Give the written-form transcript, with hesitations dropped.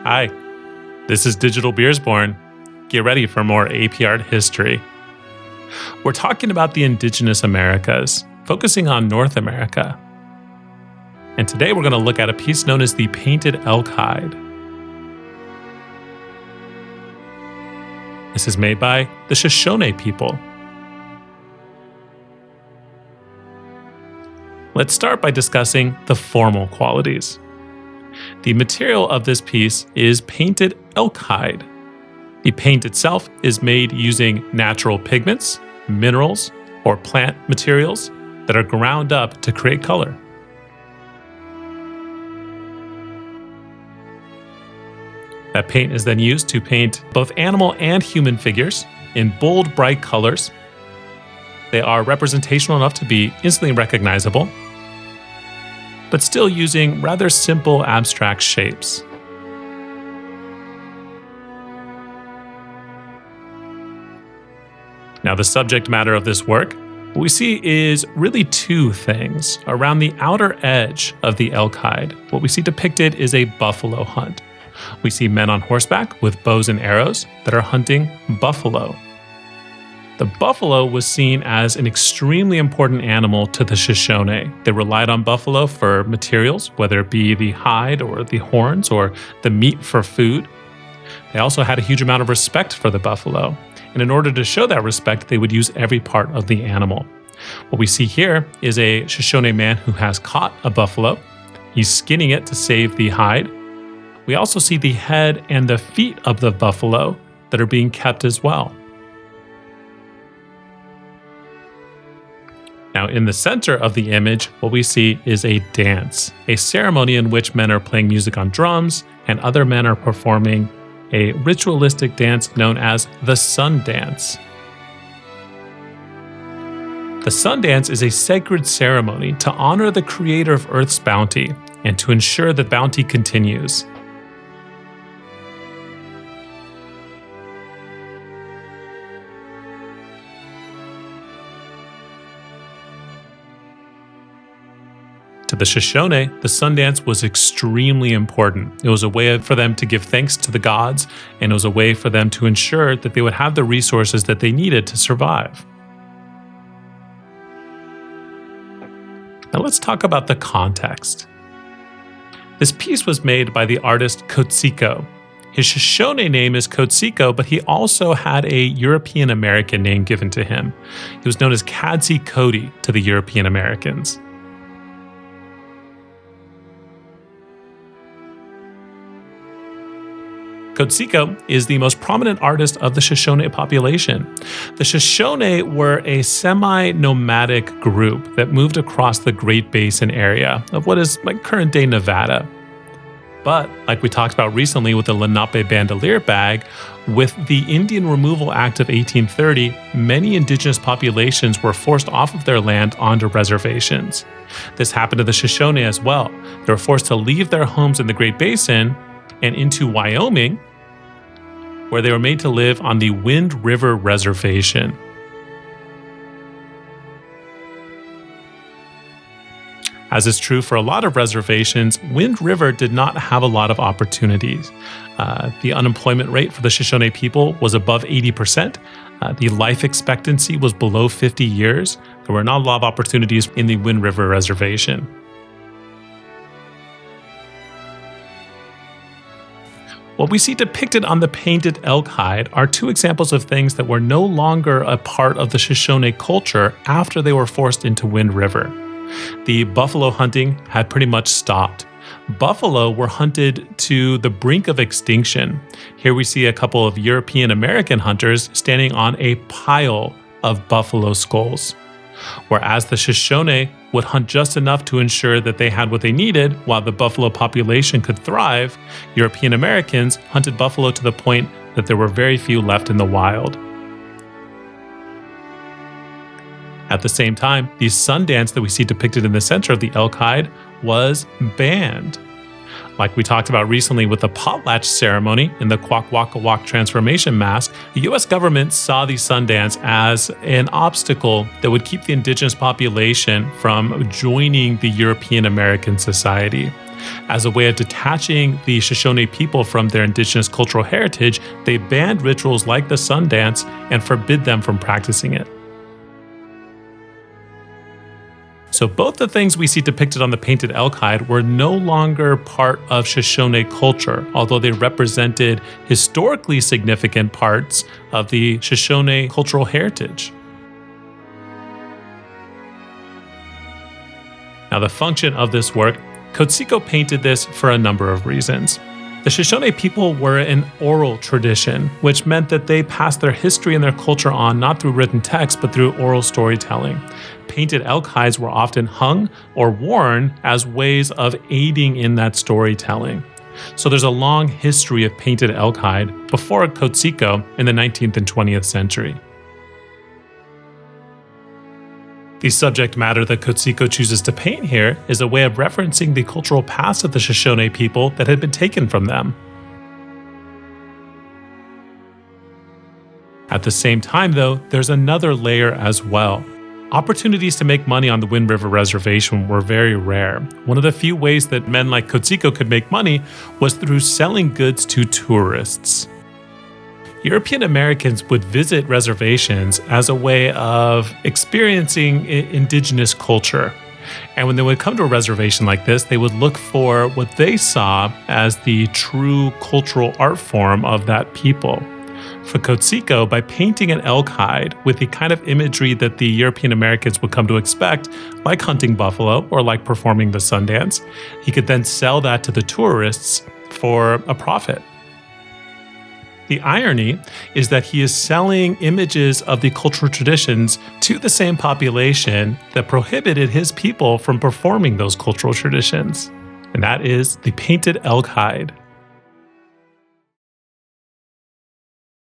Hi, this is Digital Beersborn. Get ready for more AP Art history. We're talking about the indigenous Americas, focusing on North America. And today we're going to look at a piece known as the Painted Elk Hide. This is made by the Shoshone people. Let's start by discussing the formal qualities. The material of this piece is painted elk hide. The paint itself is made using natural pigments, minerals, or plant materials that are ground up to create color. That paint is then used to paint both animal and human figures in bold, bright colors. They are representational enough to be instantly recognizable, but still using rather simple abstract shapes. Now, the subject matter of this work, what we see is really two things. Around the outer edge of the elk hide, what we see depicted is a buffalo hunt. We see men on horseback with bows and arrows that are hunting buffalo. The buffalo was seen as an extremely important animal to the Shoshone. They relied on buffalo for materials, whether it be the hide or the horns or the meat for food. They also had a huge amount of respect for the buffalo. And in order to show that respect, they would use every part of the animal. What we see here is a Shoshone man who has caught a buffalo. He's skinning it to save the hide. We also see the head and the feet of the buffalo that are being kept as well. Now, in the center of the image, what we see is a dance, a ceremony in which men are playing music on drums and other men are performing a ritualistic dance known as the Sundance. The Sundance is a sacred ceremony to honor the creator of Earth's bounty and to ensure that bounty continues. To the Shoshone, the Sundance was extremely important. It was a way for them to give thanks to the gods, and it was a way for them to ensure that they would have the resources that they needed to survive. Now let's talk about the context. This piece was made by the artist Kotsiko. His Shoshone name is Kotsiko, but he also had a European American name given to him. He was known as Kadsi Cody to the European Americans. Kotsiko is the most prominent artist of the Shoshone population. The Shoshone were a semi-nomadic group that moved across the Great Basin area of what is like current-day Nevada. But, like we talked about recently with the Lenape Bandolier bag, with the Indian Removal Act of 1830, many indigenous populations were forced off of their land onto reservations. This happened to the Shoshone as well. They were forced to leave their homes in the Great Basin and into Wyoming, where they were made to live on the Wind River Reservation. As is true for a lot of reservations, Wind River did not have a lot of opportunities. The unemployment rate for the Shoshone people was above 80%. The life expectancy was below 50 years. There were not a lot of opportunities in the Wind River Reservation. What we see depicted on the painted elk hide are two examples of things that were no longer a part of the Shoshone culture after they were forced into Wind River. The buffalo hunting had pretty much stopped. Buffalo were hunted to the brink of extinction. Here we see a couple of European American hunters standing on a pile of buffalo skulls. Whereas the Shoshone would hunt just enough to ensure that they had what they needed while the buffalo population could thrive, European Americans hunted buffalo to the point that there were very few left in the wild. At the same time, the Sundance that we see depicted in the center of the elk hide was banned. Like we talked about recently with the potlatch ceremony in the Kwakwaka'wakw transformation mask, the U.S. government saw the Sundance as an obstacle that would keep the indigenous population from joining the European American society. As a way of detaching the Shoshone people from their indigenous cultural heritage, they banned rituals like the Sundance and forbid them from practicing it. So both the things we see depicted on the painted elk hide were no longer part of Shoshone culture, although they represented historically significant parts of the Shoshone cultural heritage. Now, the function of this work, Kotsiko painted this for a number of reasons. The Shoshone people were an oral tradition, which meant that they passed their history and their culture on not through written text, but through oral storytelling. Painted elk hides were often hung or worn as ways of aiding in that storytelling. So there's a long history of painted elk hide before Kotsiko in the 19th and 20th century. The subject matter that Kotsiko chooses to paint here is a way of referencing the cultural past of the Shoshone people that had been taken from them. At the same time, though, there's another layer as well. Opportunities to make money on the Wind River Reservation were very rare. One of the few ways that men like Kotsiko could make money was through selling goods to tourists. European Americans would visit reservations as a way of experiencing indigenous culture. And when they would come to a reservation like this, they would look for what they saw as the true cultural art form of that people. For Kotsiko, by painting an elk hide with the kind of imagery that the European Americans would come to expect, like hunting buffalo or like performing the Sundance, he could then sell that to the tourists for a profit. The irony is that he is selling images of the cultural traditions to the same population that prohibited his people from performing those cultural traditions. And that is the painted elk hide.